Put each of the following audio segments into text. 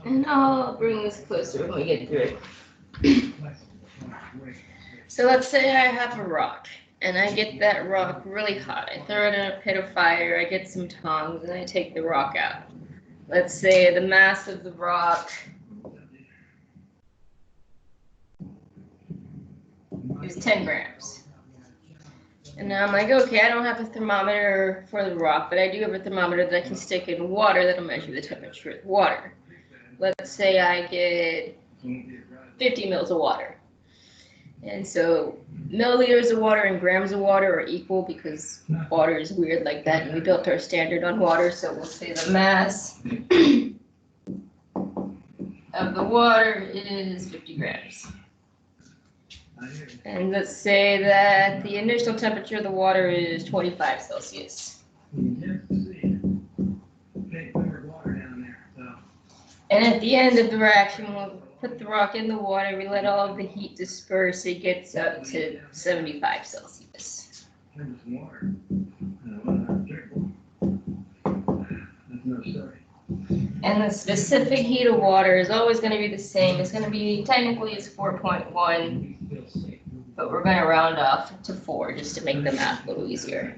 And I'll bring this closer when we get through it. So let's say I have a rock, and I get that rock really hot. I throw it in a pit of fire, I get some tongs, and I take the rock out. Let's say the mass of the rock is 10 grams. And now I'm like, okay, I don't have a thermometer for the rock, but I do have a thermometer that I can stick in water that'll measure the temperature of the water. Let's say I get 50 mils of water. And so milliliters of water and grams of water are equal because water is weird like that, and we built our standard on water, so we'll say the mass of the water is 50 grams. And let's say that the initial temperature of the water is 25 Celsius. And at the end of the reaction, we'll put the rock in the water, we let all of the heat disperse, it gets up to 75 Celsius. And the specific heat of water is always going to be the same. It's going to be, technically it's 4.1, but we're going to round off to 4 just to make the math a little easier.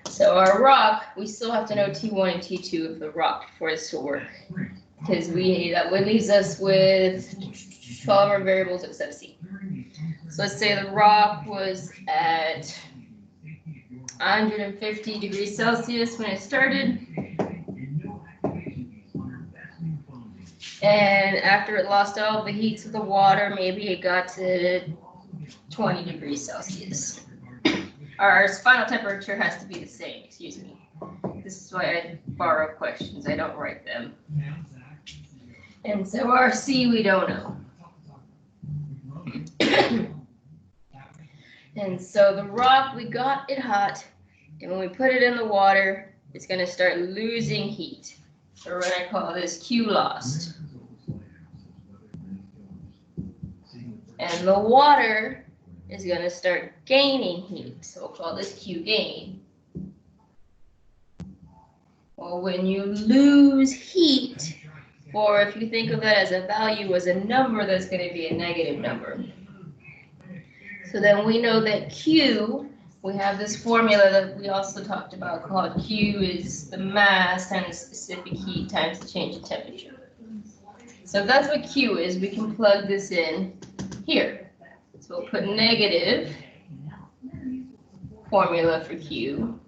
So our rock, we still have to know T1 and T2 of the rock for this to work, because that leaves us with 12 our variables except C. So let's say the rock was at 150 degrees Celsius when it started. And after it lost all the heat to the water, maybe it got to 20 degrees Celsius. Our final temperature has to be the same, excuse me. This is why I borrow questions, I don't write them. And so our C we don't know. And so the rock, we got it hot, and when we put it in the water, it's going to start losing heat. So we're going to call this Q lost. And the water is going to start gaining heat, so we'll call this Q gain. Well, when you lose heat, or if you think of that as a value, as a number, that's going to be a negative number. So then we know that Q, we have this formula that we also talked about called Q is the mass times the specific heat times the change in temperature. So if that's what Q is, we can plug this in here. So we'll put negative formula for Q,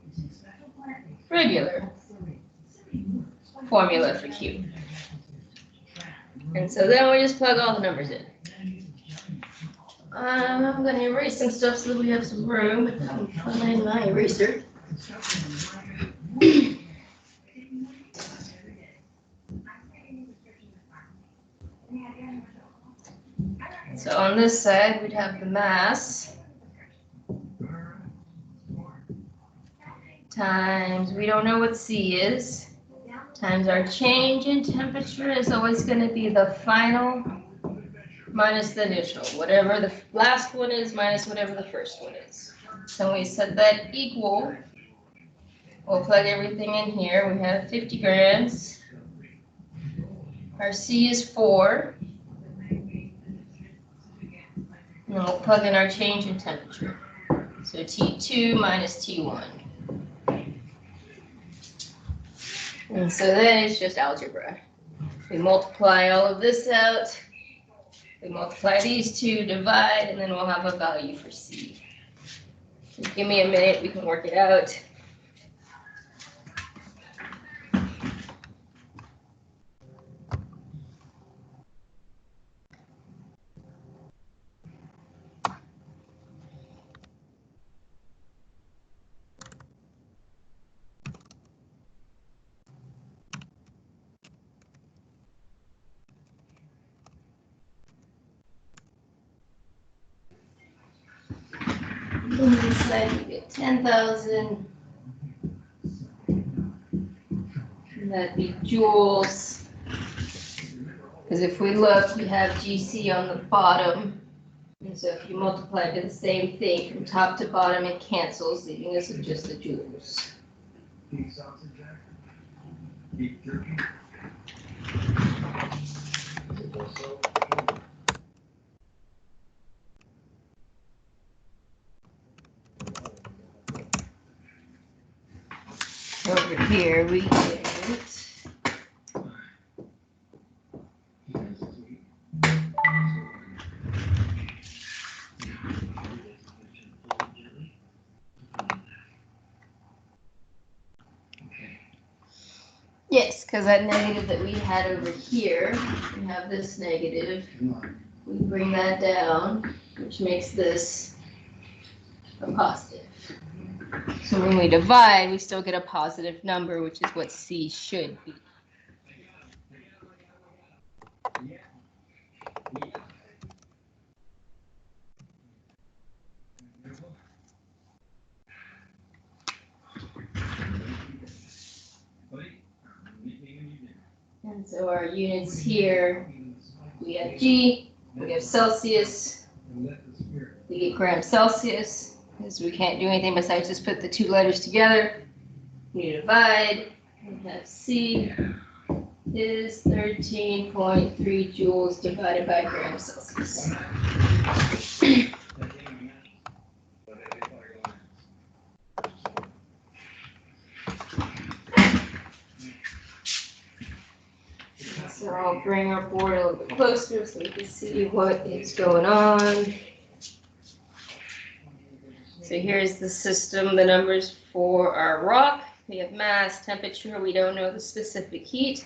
regular formula for Q. And so then we just plug all the numbers in. I'm going to erase some stuff so that we have some room. I'm find my eraser. So on this side, we'd have the mass times, we don't know what C is, times our change in temperature is always going to be the final minus the initial. Whatever the last one is minus whatever the first one is. So we set that equal. We'll plug everything in here. We have 50 grams. Our C is 4. And we'll plug in our change in temperature. So T2 minus T1. And so then it's just algebra. We multiply all of this out. We multiply these two, divide, and then we'll have a value for C. Just give me a minute, we can work it out. On this side, we get 10,000. And that'd be joules. Because if we look, we have GC on the bottom. And so if you multiply to the same thing from top to bottom, it cancels, leaving us with just the joules. Beef sausage, Jack? Beef jerky? Over here we get yes, because that negative that we had over here, we have this negative. We bring that down, which makes this a positive. So when we divide, we still get a positive number, which is what C should be. And so our units here, we have G, we have Celsius, we get grams Celsius, because we can't do anything besides just put the two letters together. We divide, we have C is 13.3 joules divided by grams Celsius. So I'll bring our board a little bit closer so we can see what is going on. So here's the system, the numbers for our rock. We have mass, temperature, we don't know the specific heat.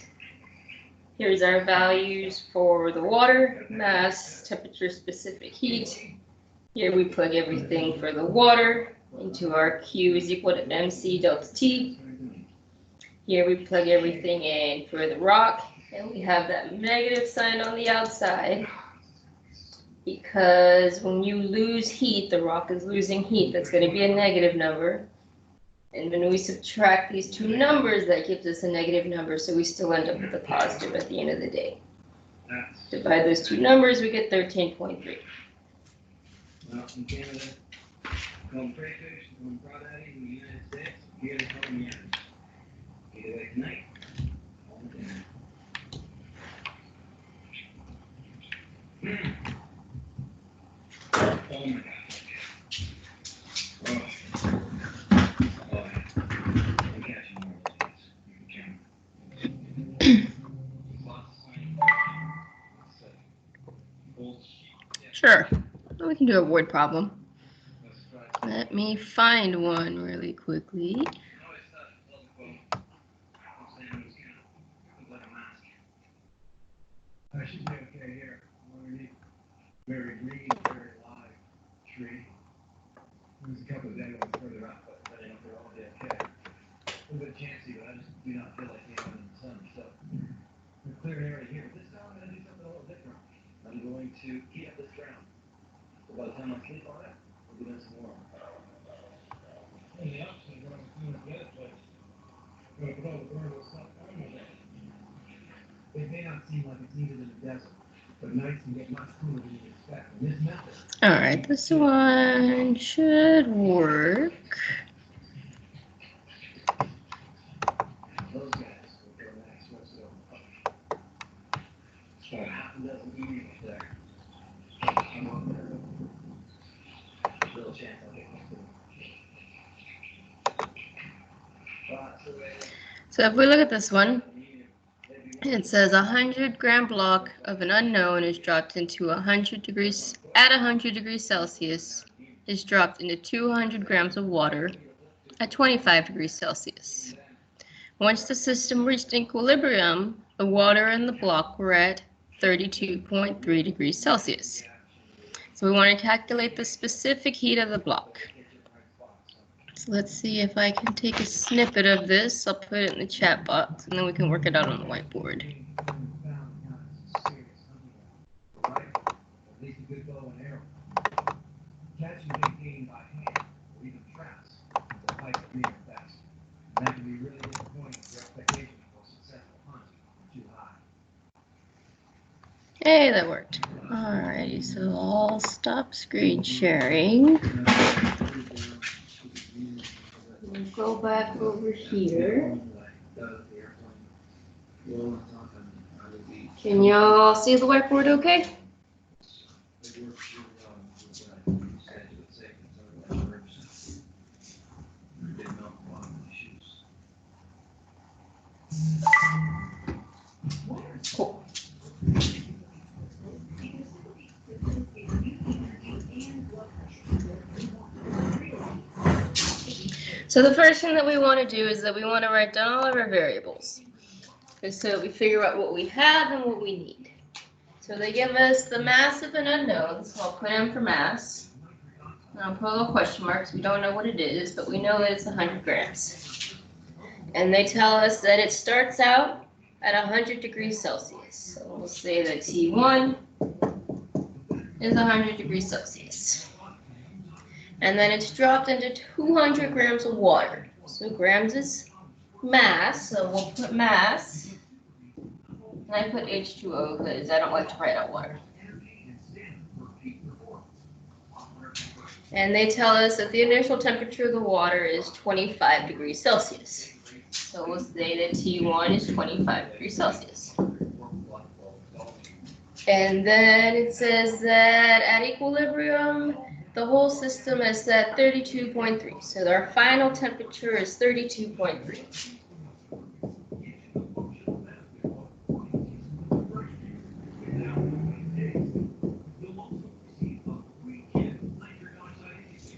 Here's our values for the water, mass, temperature, specific heat. Here we plug everything for the water into our Q is equal to MC delta T. Here we plug everything in for the rock, and we have that negative sign on the outside because when you lose heat, the rock is losing heat. That's going to be a negative number. And when we subtract these two numbers, that gives us a negative number, so we still end up with a positive at the end of the day. Divide those two numbers, we get 13.3. Well, in Canada, called crayfish, and crawdaddy in the United States, here they call them yams. Eat it at night, all dinner. Oh my God. Sure, we can do a word problem. Let me find one really quickly. I should be okay here. Very green, very live tree. There's a couple of dead ones further up, but I think they're all dead. Okay. A little bit chancy, but I just do not feel like being out in the sun. So, we're clearing area here. This time I'm going to do something a little different. I'm going to heat up this ground. So by the time I sleep on it, we'll be doing some more. And the opposite of what I'm doing at the other place. I'm going to put all the burn stuff on with it. It may not seem like it's needed in the desert, but nights can get much cooler than you expect. And this method. All right, this one should work. Those guys will go next. Let's go. About half a dozen units there. I'm on there. Little chance I'll get one too. So if we look at this one, it says 100-gram block of an unknown is dropped into 100 degrees at 100 degrees Celsius is dropped into 200 grams of water at 25 degrees Celsius. Once the system reached equilibrium, the water and the block were at 32.3 degrees Celsius. So we want to calculate the specific heat of the block. So let's see if I can take a snippet of this. I'll put it in the chat box, and then we can work it out on the whiteboard. Hey, that worked. Alrighty, so I'll stop screen sharing. We'll go back over here. Can y'all see the whiteboard okay? Cool. So the first thing that we want to do is that we want to write down all of our variables. And so we figure out what we have and what we need. So they give us the mass of an unknown, so I'll put M for mass. And I'll put a little question mark because we don't know what it is, but we know that it's 100 grams. And they tell us that it starts out at 100 degrees Celsius. So we'll say that T1 is 100 degrees Celsius. And then it's dropped into 200 grams of water. So grams is mass, so we'll put mass. And I put H2O because I don't like to write out water. And they tell us that the initial temperature of the water is 25 degrees Celsius. So we'll say that T1 is 25 degrees Celsius. And then it says that at equilibrium, the whole system is at 32.3. So our final temperature is 32.3.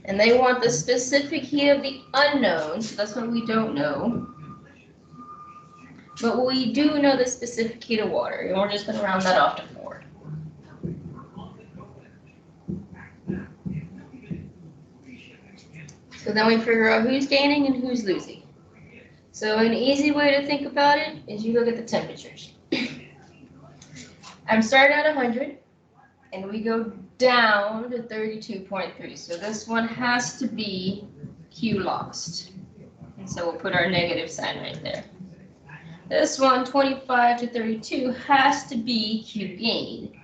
And they want the specific heat of the unknown, so that's what we don't know. But we do know the specific heat of water, and we're just going to round that off to 4. So then we figure out who's gaining and who's losing. So an easy way to think about it is you look at the temperatures. I'm starting at 100, and we go down to 32.3. So this one has to be Q lost. And so we'll put our negative sign right there. This one, 25 to 32, has to be Q gain,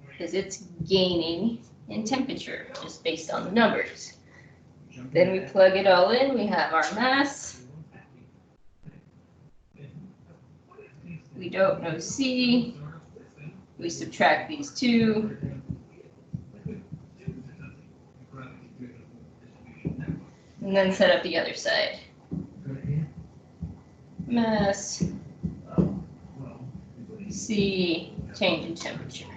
because it's gaining in temperature, just based on the numbers. Then we plug it all in, we have our mass. We don't know C. We subtract these two. And then set up the other side. Mass, C, change in temperature.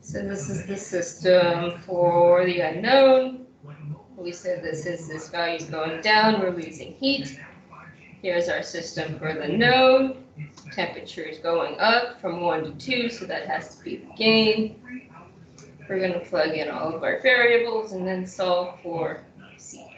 So this is the system for the unknown. We said this value is going down, we're losing heat. Here's our system for the known. Temperature is going up from 1 to 2, so that has to be the gain. We're going to plug in all of our variables and then solve for C.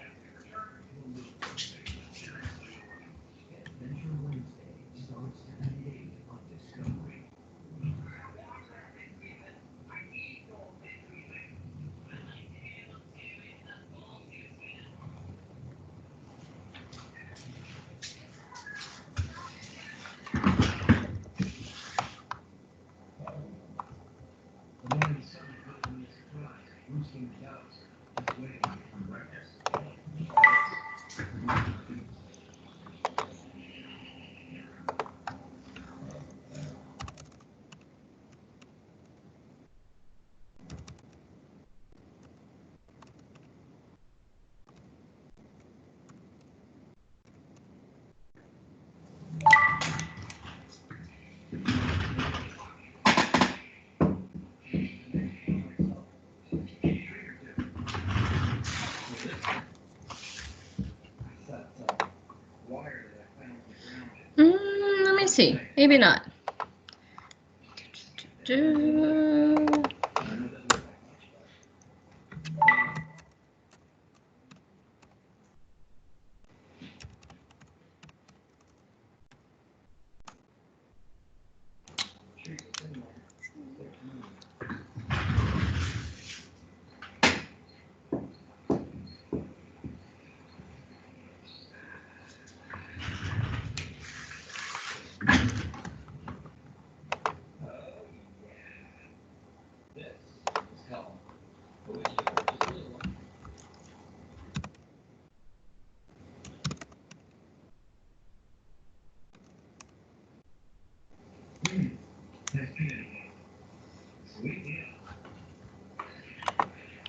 Let me see. Maybe not.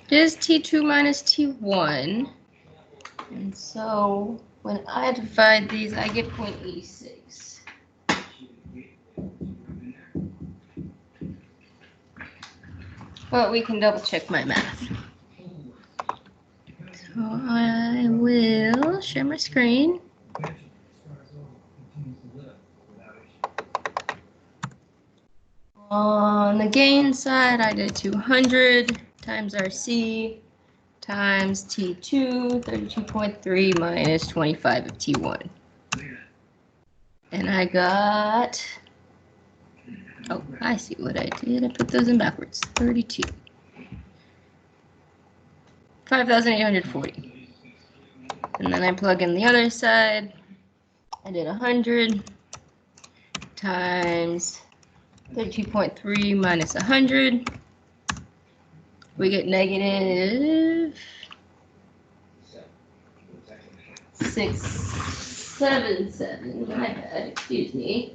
It is T2 minus T1. And so when I divide these, I get 0.86. But we can double check my math. So I will share my screen. On the gain side, I did 200 times RC times T2, 32.3 minus 25 of T1. And I got, oh, I see what I did. I put those in backwards, 32. 5,840. And then I plug in the other side. I did 100 times 32.3 minus 100. We get negative 677. My bad, excuse me.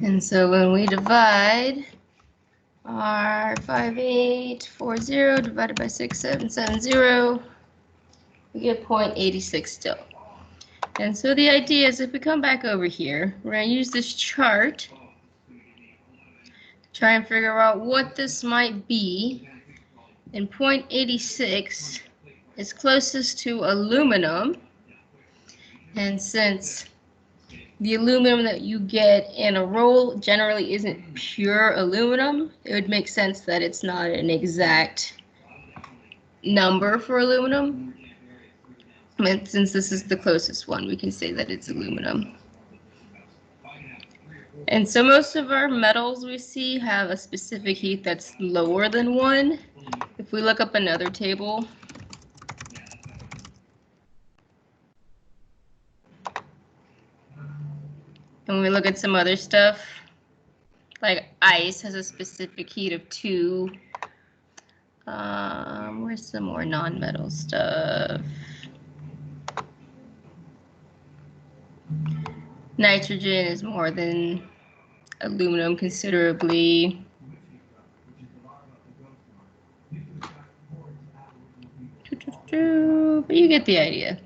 And so when we divide our 5840 divided by 6770, we get 0.86 still. And so the idea is if we come back over here, we're going to use this chart to try and figure out what this might be. And 0.86 is closest to aluminum. And since the aluminum that you get in a roll generally isn't pure aluminum, it would make sense that it's not an exact number for aluminum. And since this is the closest one, we can say that it's aluminum. And so most of our metals we see have a specific heat that's lower than 1. If we look up another table, and we look at some other stuff, like ice has a specific heat of 2. Where's some more non-metal stuff? Nitrogen is more than aluminum considerably. But you get the idea.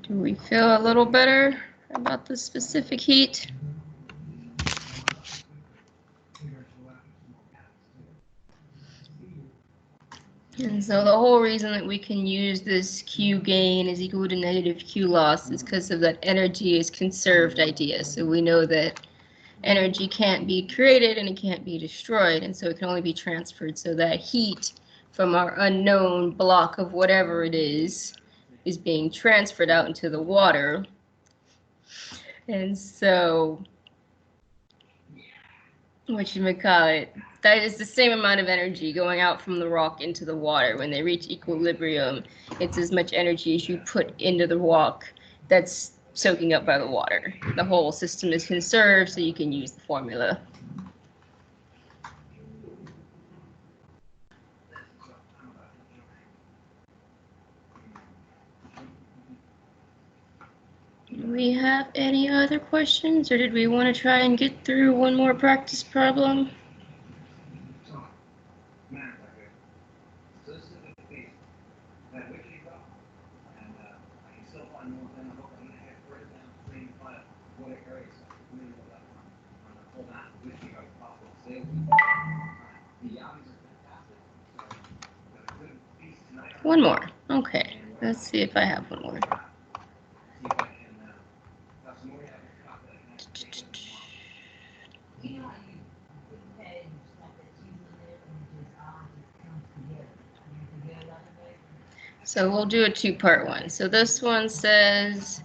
Do we feel a little better about the specific heat? And so the whole reason that we can use this Q gain is equal to negative Q loss is because of that energy is conserved idea. So we know that energy can't be created and it can't be destroyed, and so it can only be transferred. So that heat from our unknown block of whatever it is being transferred out into the water. And so, whatchamacallit, that is the same amount of energy going out from the rock into the water. When they reach equilibrium, it's as much energy as you put into the rock that's soaking up by the water. The whole system is conserved, so you can use the formula. Do we have any other questions, or did we want to try and get through one more practice problem? One more. Okay, let's see if I have one more. So we'll do a two-part one. So this one says,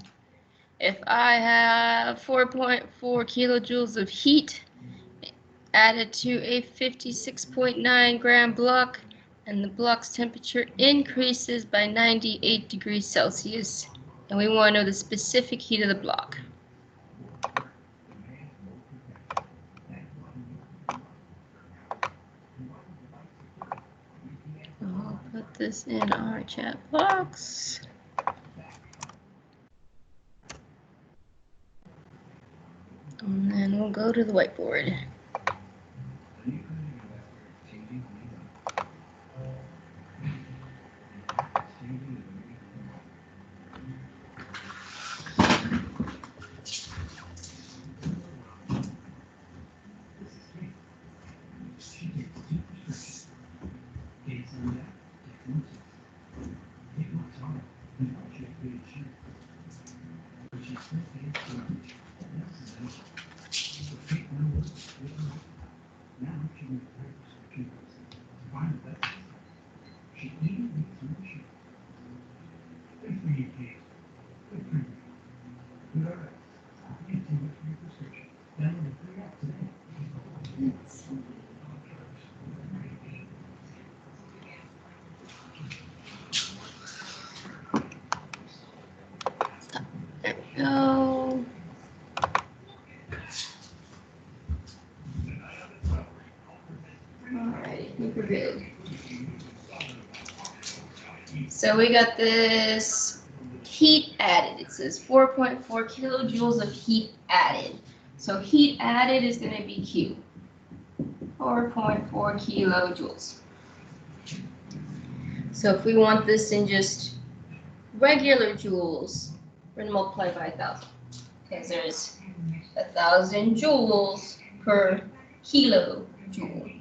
if I have 4.4 kilojoules of heat added to a 56.9 gram block, and the block's temperature increases by 98 degrees Celsius, and we want to know the specific heat of the block. this in our chat box. And then we'll go to the whiteboard. There we go. Alright, we're good. So we got this heat added. It says 4.4 kilojoules of heat added. So heat added is going to be Q. 4.4 kilojoules. So if we want this in just regular joules, we're going to multiply by 1,000. Because there's 1,000 joules per kilojoule.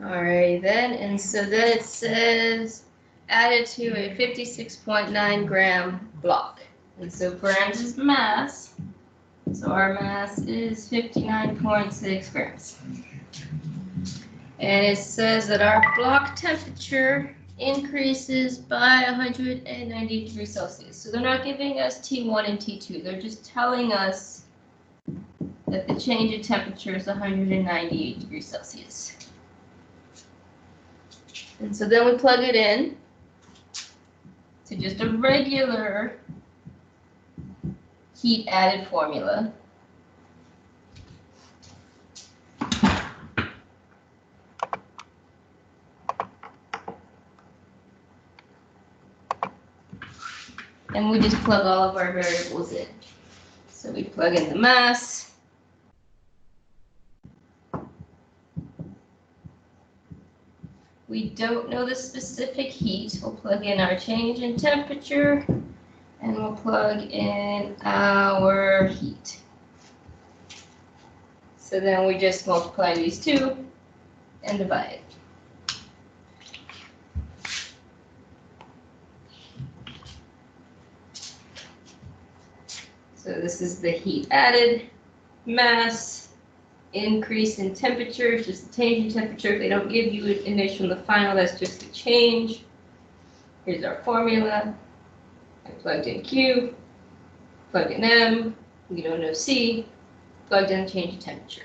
Alrighty then, and so then it says added to a 56.9 gram block. And so grams is mass, so our mass is 59.6 grams. And it says that our block temperature increases by 190 degrees Celsius. So they're not giving us T1 and T2, they're just telling us that the change in temperature is 198 degrees Celsius. And so then we plug it in to just a regular heat added formula. And we just plug all of our variables in. So we plug in the mass. We don't know the specific heat. We'll plug in our change in temperature, and we'll plug in our heat. So then we just multiply these two and divide. So this is the heat added, mass, increase in temperature, just a change in temperature. If they don't give you an initial and the final, that's just a change. Here's our formula. I plugged in Q, plugged in M, we don't know C, plugged in change in temperature.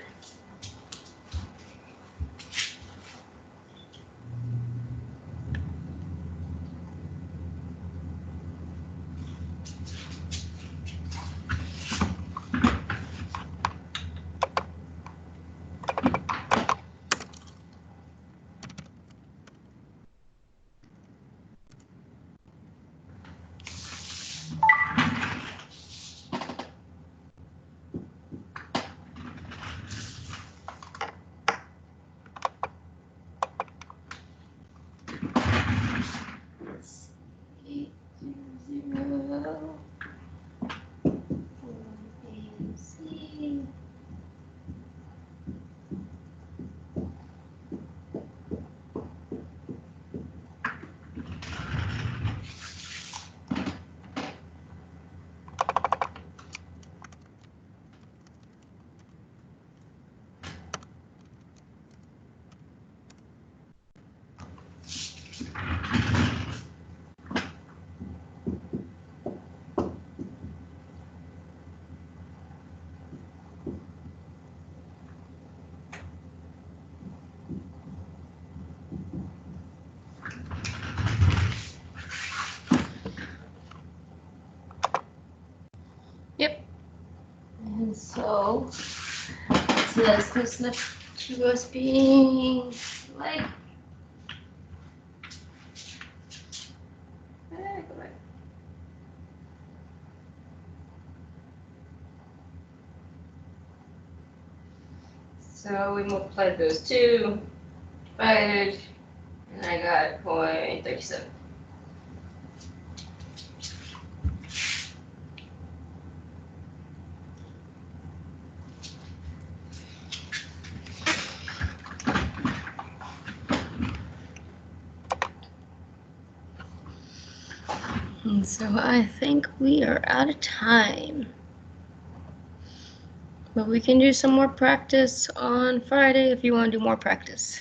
Yep. And so let's this left to us being like. Go back. So we multiplied those two, divided, and I got 0.37. And so I think we are out of time. But we can do some more practice on Friday if you want to do more practice.